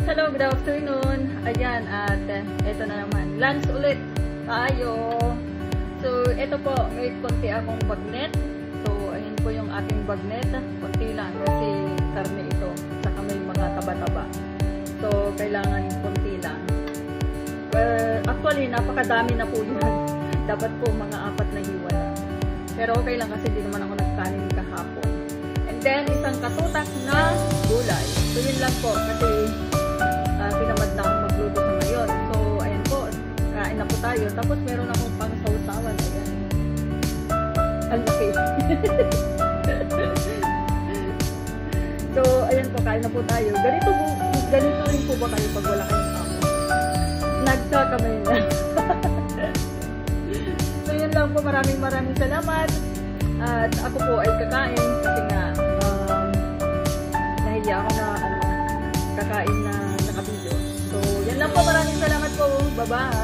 hello, good afternoon. Ayan, at ito na naman. Lunch ulit tayo. So, ito po, may konti akong bagnet. So, ayan po yung ating bagnet. Konti lang kasi karne ito. Saka may mga taba-taba. So, kailangan konti lang. Actually, napakadami na po yun. Dapat po mga 4 na hiwa na. Pero okay lang kasi hindi naman ako nagkanin kahapon. And then, isang katutak na gulay. So, yun lang po kasi pinamad na akong magluto sa ngayon. So, ayan po. Kain na po tayo. Tapos, meron akong pang sausawan. Ayan. Ang laki. So, ayan po. Kain na po tayo. Ganito rin po ba kayo pag wala kayong amo? Nagkakamay na. So, yun lang po. Maraming salamat. At ako po ay kakain kasi nga nahiya ako na kakain na nakabidyo. So, yan lang po. Maraming salamat po. Bye-bye.